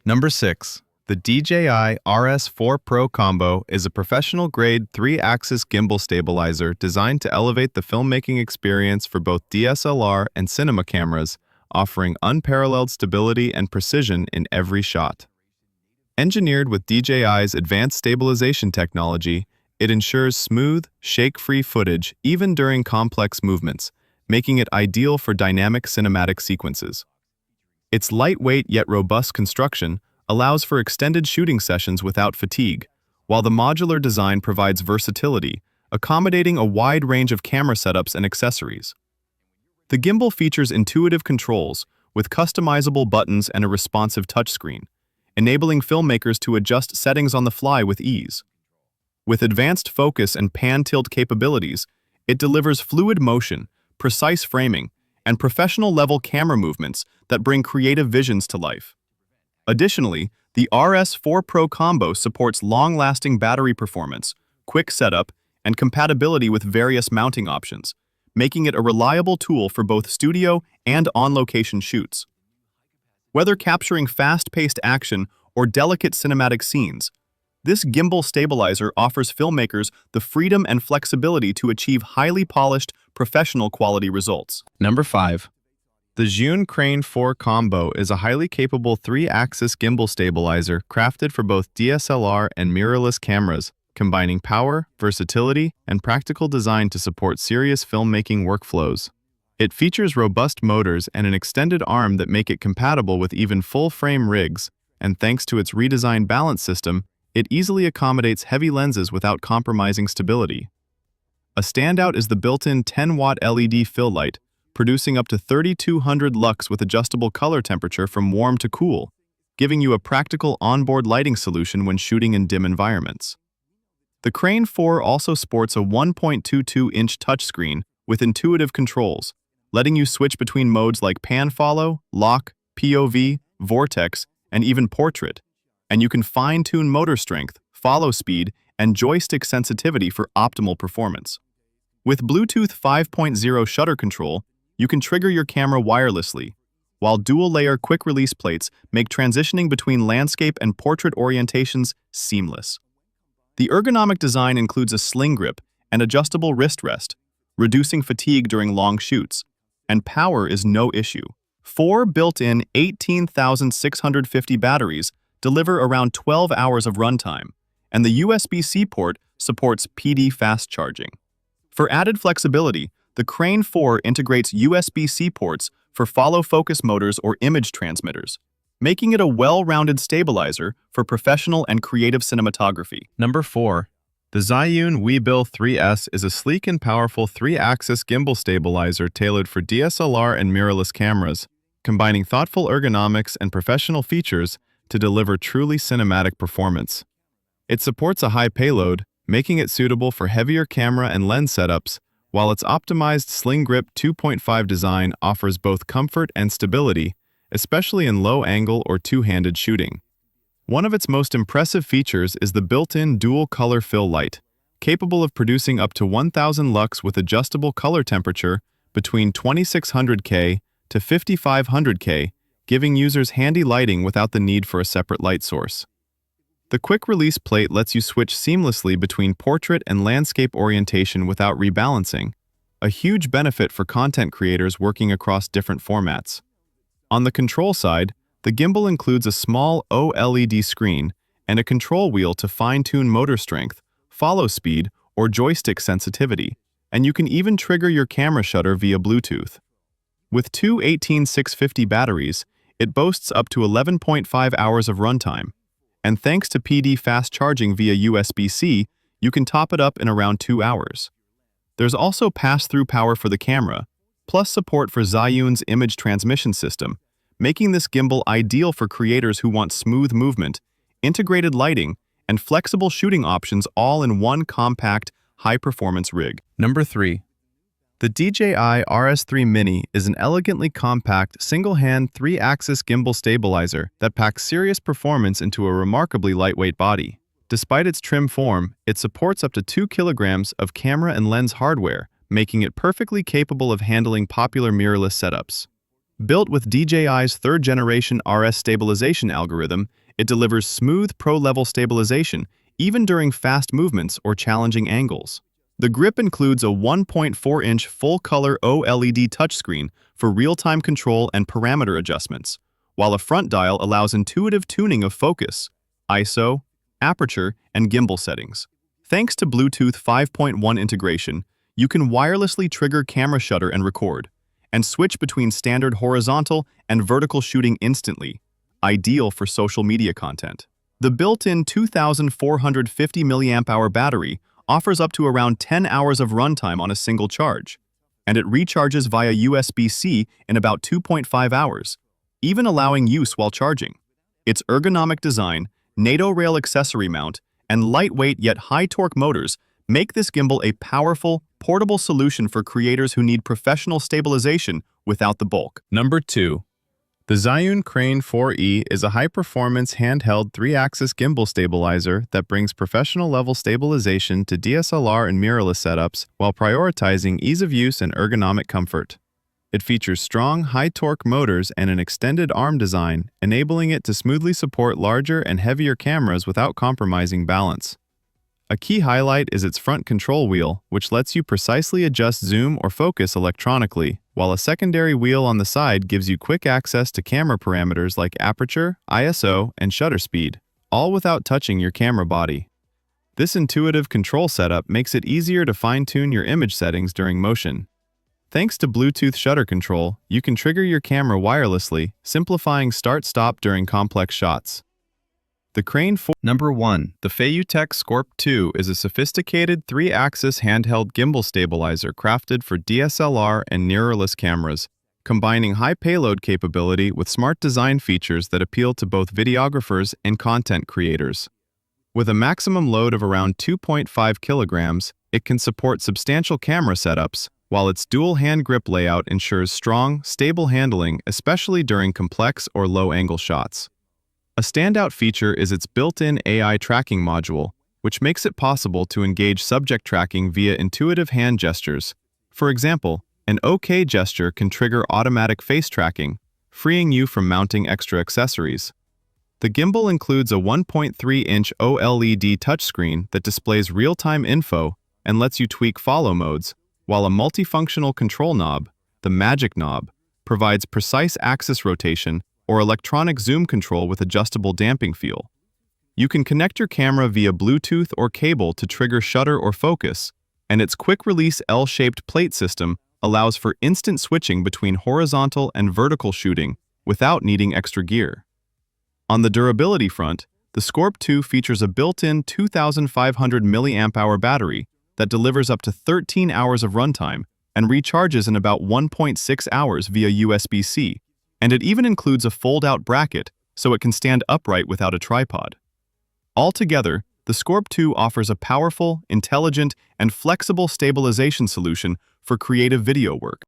Number 6. The DJI RS4 Pro Combo is a professional-grade 3-axis gimbal stabilizer designed to elevate the filmmaking experience for both DSLR and cinema cameras, offering unparalleled stability and precision in every shot. Engineered with DJI's advanced stabilization technology, it ensures smooth, shake-free footage even during complex movements, making it ideal for dynamic cinematic sequences. Its lightweight yet robust construction allows for extended shooting sessions without fatigue, while the modular design provides versatility, accommodating a wide range of camera setups and accessories. The gimbal features intuitive controls with customizable buttons and a responsive touchscreen, enabling filmmakers to adjust settings on the fly with ease. With advanced focus and pan-tilt capabilities, it delivers fluid motion, precise framing, and professional-level camera movements that bring creative visions to life. Additionally, the RS4 Pro Combo supports long-lasting battery performance, quick setup, and compatibility with various mounting options, making it a reliable tool for both studio and on-location shoots. Whether capturing fast-paced action or delicate cinematic scenes, this gimbal stabilizer offers filmmakers the freedom and flexibility to achieve highly polished, professional-quality results. Number 5. The Zhiyun Crane 4 Combo is a highly capable 3-axis gimbal stabilizer crafted for both DSLR and mirrorless cameras, combining power, versatility, and practical design to support serious filmmaking workflows. It features robust motors and an extended arm that make it compatible with even full-frame rigs, and thanks to its redesigned balance system, it easily accommodates heavy lenses without compromising stability. A standout is the built-in 10-watt LED fill light, producing up to 3200 lux with adjustable color temperature from warm to cool, giving you a practical onboard lighting solution when shooting in dim environments. The Crane 4 also sports a 1.22-inch touchscreen with intuitive controls, letting you switch between modes like pan-follow, lock, POV, vortex, and even portrait, and you can fine-tune motor strength, follow speed, and joystick sensitivity for optimal performance. With Bluetooth 5.0 shutter control, you can trigger your camera wirelessly, while dual-layer quick-release plates make transitioning between landscape and portrait orientations seamless. The ergonomic design includes a sling grip and adjustable wrist rest, reducing fatigue during long shoots, and power is no issue. 4 built-in 18,650 batteries deliver around 12 hours of runtime, and the USB-C port supports PD fast charging. For added flexibility, the Crane 4 integrates USB-C ports for follow-focus motors or image transmitters, making it a well-rounded stabilizer for professional and creative cinematography. Number 4. The Zhiyun Weebill 3S is a sleek and powerful 3-axis gimbal stabilizer tailored for DSLR and mirrorless cameras, combining thoughtful ergonomics and professional features to deliver truly cinematic performance. It supports a high payload, making it suitable for heavier camera and lens setups, while its optimized Sling Grip 2.5 design offers both comfort and stability, especially in low-angle or two-handed shooting. One of its most impressive features is the built-in dual-color fill light, capable of producing up to 1000 lux with adjustable color temperature between 2600K to 5500K, giving users handy lighting without the need for a separate light source. The quick-release plate lets you switch seamlessly between portrait and landscape orientation without rebalancing, a huge benefit for content creators working across different formats. On the control side, the gimbal includes a small OLED screen and a control wheel to fine-tune motor strength, follow speed, or joystick sensitivity, and you can even trigger your camera shutter via Bluetooth. With two 18650 batteries, it boasts up to 11.5 hours of runtime, and thanks to PD fast charging via USB-C, you can top it up in around 2 hours. There's also pass-through power for the camera, plus support for Zhiyun's image transmission system, making this gimbal ideal for creators who want smooth movement, integrated lighting, and flexible shooting options all in one compact, high-performance rig. Number 3. The DJI RS3 Mini is an elegantly compact, single-hand 3-axis gimbal stabilizer that packs serious performance into a remarkably lightweight body. Despite its trim form, it supports up to 2 kilograms of camera and lens hardware, making it perfectly capable of handling popular mirrorless setups. Built with DJI's third-generation RS stabilization algorithm, it delivers smooth pro-level stabilization even during fast movements or challenging angles. The grip includes a 1.4-inch full-color OLED touchscreen for real-time control and parameter adjustments, while a front dial allows intuitive tuning of focus, ISO, aperture, and gimbal settings. Thanks to Bluetooth 5.1 integration, you can wirelessly trigger camera shutter and record, and switch between standard horizontal and vertical shooting instantly, ideal for social media content. The built-in 2,450 mAh battery offers up to around 10 hours of runtime on a single charge, and it recharges via USB-C in about 2.5 hours, even allowing use while charging. Its ergonomic design, NATO rail accessory mount, and lightweight yet high-torque motors make this gimbal a powerful, portable solution for creators who need professional stabilization without the bulk. Number 2. The Zhiyun Crane 4E is a high-performance handheld 3-axis gimbal stabilizer that brings professional-level stabilization to DSLR and mirrorless setups while prioritizing ease of use and ergonomic comfort. It features strong, high-torque motors and an extended arm design, enabling it to smoothly support larger and heavier cameras without compromising balance. A key highlight is its front control wheel, which lets you precisely adjust zoom or focus electronically, while a secondary wheel on the side gives you quick access to camera parameters like aperture, ISO, and shutter speed, all without touching your camera body. This intuitive control setup makes it easier to fine-tune your image settings during motion. Thanks to Bluetooth shutter control, you can trigger your camera wirelessly, simplifying start-stop during complex shots. The Crane 4. Number 1. The FeiyuTech Scorp 2 is a sophisticated 3-axis handheld gimbal stabilizer crafted for DSLR and mirrorless cameras, combining high payload capability with smart design features that appeal to both videographers and content creators. With a maximum load of around 2.5 kilograms, it can support substantial camera setups, while its dual hand grip layout ensures strong, stable handling, especially during complex or low-angle shots. A standout feature is its built-in AI tracking module, which makes it possible to engage subject tracking via intuitive hand gestures. For example, an OK gesture can trigger automatic face tracking, freeing you from mounting extra accessories. The gimbal includes a 1.3-inch OLED touchscreen that displays real-time info and lets you tweak follow modes, while a multifunctional control knob, the Magic Knob, provides precise axis rotation or electronic zoom control with adjustable damping feel. You can connect your camera via Bluetooth or cable to trigger shutter or focus, and its quick-release L-shaped plate system allows for instant switching between horizontal and vertical shooting without needing extra gear. On the durability front, the Scorp 2 features a built-in 2,500 mAh battery that delivers up to 13 hours of runtime and recharges in about 1.6 hours via USB-C, and it even includes a fold-out bracket so it can stand upright without a tripod. Altogether, the Scorp 2 offers a powerful, intelligent, and flexible stabilization solution for creative video work.